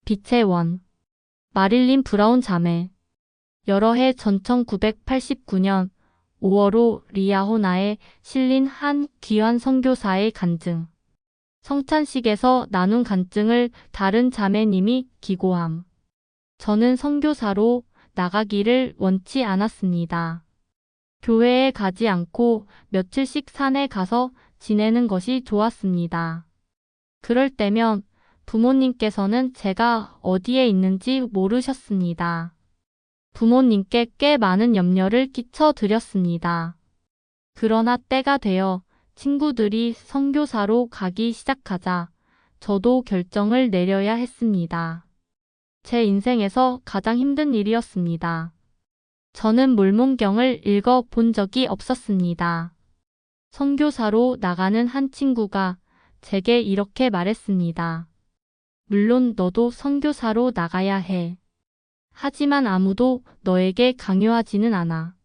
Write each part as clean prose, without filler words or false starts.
빛의 원. 마릴린 브라운 자매. 여러 해 전 1989년 5월호 리아호나에 실린 한 귀한 선교사의 간증. 성찬식에서 나눈 간증을 다른 자매님이 기고함. 저는 선교사로 나가기를 원치 않았습니다. 교회에 가지 않고 며칠씩 산에 가서 지내는 것이 좋았습니다. 그럴 때면 부모님께서는 제가 어디에 있는지 모르셨습니다. 부모님께 꽤 많은 염려를 끼쳐 드렸습니다. 그러나 때가 되어 친구들이 선교사로 가기 시작하자 저도 결정을 내려야 했습니다. 제 인생에서 가장 힘든 일이었습니다. 저는 mormon경을 읽어 본 적이 없었습니다. 선교사로 나가는 한 친구가 제게 이렇게 말했습니다. 물론 너도 선교사로 나가야 해. 하지만 아무도 너에게 강요하지는 않아.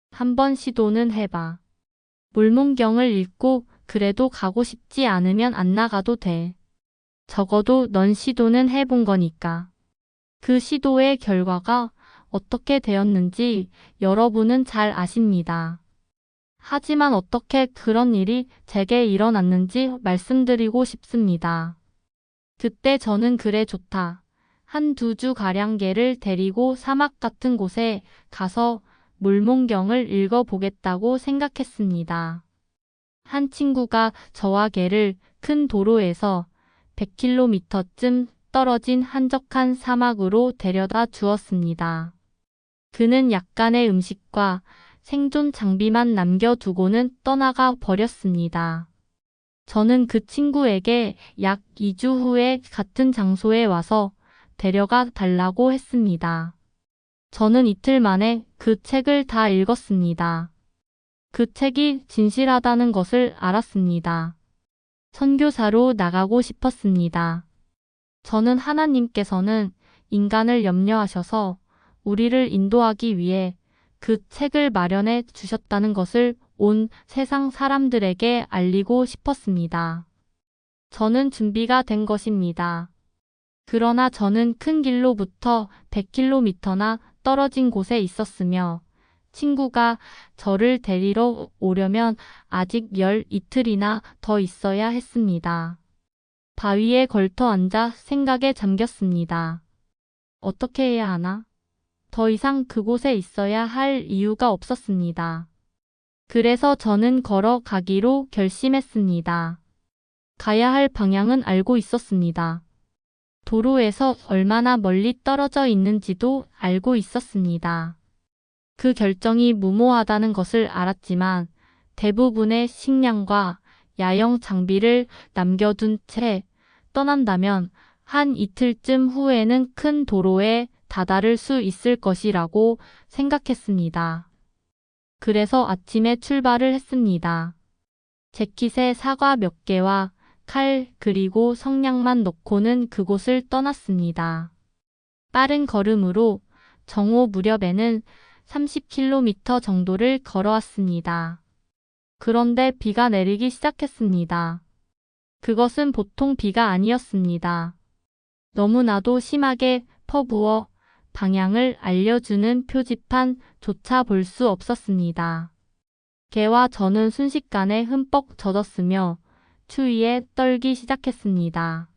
한번 시도는 해봐. mormon경을 읽고 그래도 가고 싶지 않으면 안 나가도 돼. 적어도 넌 시도는 해본 거니까. 그 시도의 결과가 어떻게 되었는지 여러분은 잘 아십니다. 하지만 어떻게 그런 일이 제게 일어났는지 말씀드리고 싶습니다. 그때 저는 그래 좋다. 한 2주가량 개를 데리고 사막 같은 곳에 가서 mormon경을 읽어보겠다고 생각했습니다. 한 친구가 저와 개를 큰 도로에서 100km쯤 떨어진 한적한 사막으로 데려다 주었습니다. 그는 약간의 음식과 생존 장비만 남겨두고는 떠나가 버렸습니다. 저는 그 친구에게 약 2주 후에 같은 장소에 와서 데려가 달라고 했습니다. 저는 이틀 만에 그 책을 다 읽었습니다. 그 책이 진실하다는 것을 알았습니다. 선교사로 나가고 싶었습니다. 저는 하나님께서는 인간을 염려하셔서 우리를 인도하기 위해 그 책을 마련해 주셨다는 것을 온 세상 사람들에게 알리고 싶었습니다. 저는 준비가 된 것입니다. 그러나 저는 큰 길로부터 100km나 떨어진 곳에 있었으며 친구가 저를 데리러 오려면 아직 이틀이나 더 있어야 했습니다. 바위에 걸터 앉아 생각에 잠겼습니다. 어떻게 해야 하나? 더 이상 그곳에 있어야 할 이유가 없었습니다. 그래서 저는 걸어가기로 결심했습니다. 가야 할 방향은 알고 있었습니다. 도로에서 얼마나 멀리 떨어져 있는지도 알고 있었습니다. 그 결정이 무모하다는 것을 알았지만 대부분의 식량과 야영 장비를 남겨둔 채 떠난다면 한 이틀쯤 후에는 큰 도로에 다다를 수 있을 것이라고 생각했습니다. 그래서 아침에 출발을 했습니다. 재킷에 사과 몇 개와 칼 그리고 성냥만 넣고는 그곳을 떠났습니다. 빠른 걸음으로 정오 무렵에는 30km 정도를 걸어왔습니다. 그런데 비가 내리기 시작했습니다. 그것은 보통 비가 아니었습니다. 너무나도 심하게 퍼부어 방향을 알려주는 표지판조차 볼 수 없었습니다. 개와 저는 순식간에 흠뻑 젖었으며 추위에 떨기 시작했습니다.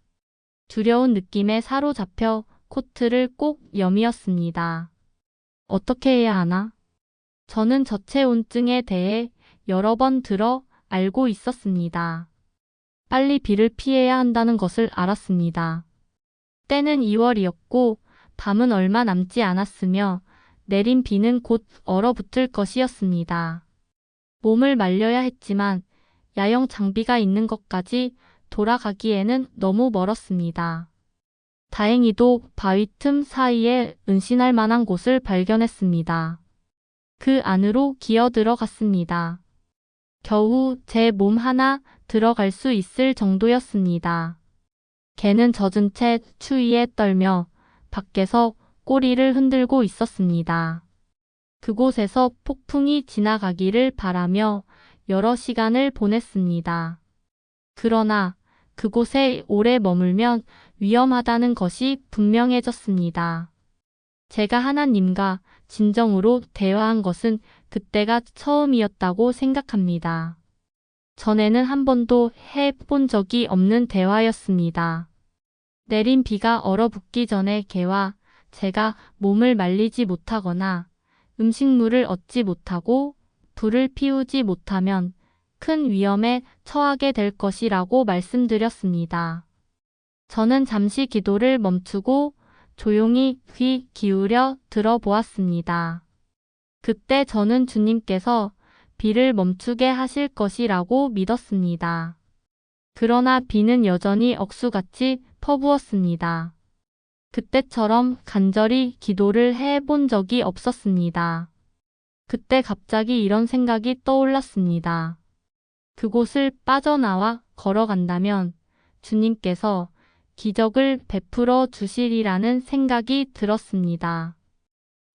두려운 느낌에 사로잡혀 코트를 꼭 여미었습니다. 어떻게 해야 하나? 저는 저체온증에 대해 여러 번 들어 알고 있었습니다. 빨리 비를 피해야 한다는 것을 알았습니다. 때는 2월이었고 밤은 얼마 남지 않았으며 내린 비는 곧 얼어붙을 것이었습니다. 몸을 말려야 했지만 야영 장비가 있는 것까지 돌아가기에는 너무 멀었습니다. 다행히도 바위 틈 사이에 은신할 만한 곳을 발견했습니다. 그 안으로 기어 들어갔습니다. 겨우 제 몸 하나 들어갈 수 있을 정도였습니다. 개는 젖은 채 추위에 떨며 밖에서 꼬리를 흔들고 있었습니다. 그곳에서 폭풍이 지나가기를 바라며 여러 시간을 보냈습니다. 그러나 그곳에 오래 머물면 위험하다는 것이 분명해졌습니다. 제가 하나님과 진정으로 대화한 것은 그때가 처음이었다고 생각합니다. 전에는 한 번도 해본 적이 없는 대화였습니다. 내린 비가 얼어붙기 전에 개와 제가 몸을 말리지 못하거나 음식물을 얻지 못하고 불을 피우지 못하면 큰 위험에 처하게 될 것이라고 말씀드렸습니다. 저는 잠시 기도를 멈추고 조용히 귀 기울여 들어보았습니다. 그때 저는 주님께서 비를 멈추게 하실 것이라고 믿었습니다. 그러나 비는 여전히 억수같이 퍼부었습니다. 그때처럼 간절히 기도를 해본 적이 없었습니다. 그때 갑자기 이런 생각이 떠올랐습니다. 그곳을 빠져나와 걸어간다면 주님께서 기적을 베풀어 주시리라는 생각이 들었습니다.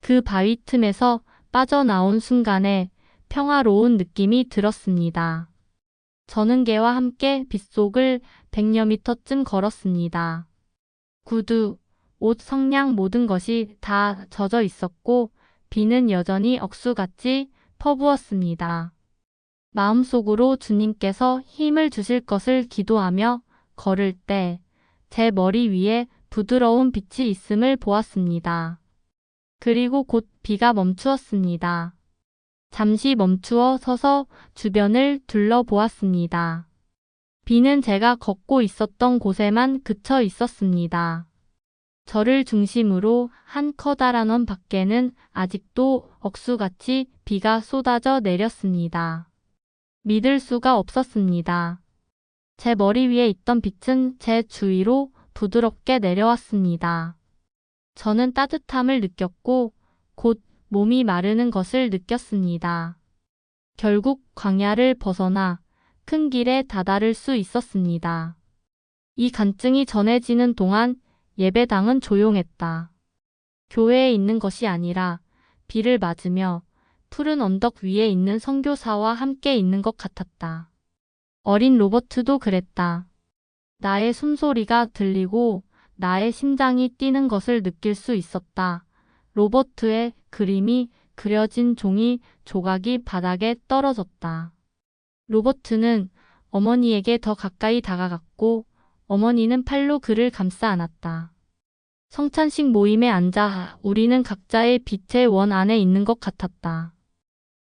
그 바위 틈에서 빠져나온 순간에 평화로운 느낌이 들었습니다. 저는 개와 함께 빗속을 100여 미터쯤 걸었습니다. 구두, 옷, 성냥 모든 것이 다 젖어 있었고 비는 여전히 억수같이 퍼부었습니다. 마음속으로 주님께서 힘을 주실 것을 기도하며 걸을 때 제 머리 위에 부드러운 빛이 있음을 보았습니다. 그리고 곧 비가 멈추었습니다. 잠시 멈추어 서서 주변을 둘러보았습니다. 비는 제가 걷고 있었던 곳에만 그쳐 있었습니다. 저를 중심으로 한 커다란 원 밖에는 아직도 억수같이 비가 쏟아져 내렸습니다. 믿을 수가 없었습니다. 제 머리 위에 있던 빛은 제 주위로 부드럽게 내려왔습니다. 저는 따뜻함을 느꼈고 곧 몸이 마르는 것을 느꼈습니다. 결국 광야를 벗어나 큰 길에 다다를 수 있었습니다. 이 간증이 전해지는 동안 예배당은 조용했다. 교회에 있는 것이 아니라 비를 맞으며 푸른 언덕 위에 있는 선교사와 함께 있는 것 같았다. 어린 로버트도 그랬다. 나의 숨소리가 들리고 나의 심장이 뛰는 것을 느낄 수 있었다. 로버트의 그림이 그려진 종이 조각이 바닥에 떨어졌다. 로버트는 어머니에게 더 가까이 다가갔고 어머니는 팔로 그를 감싸 안았다. 성찬식 모임에 앉아 우리는 각자의 빛의 원 안에 있는 것 같았다.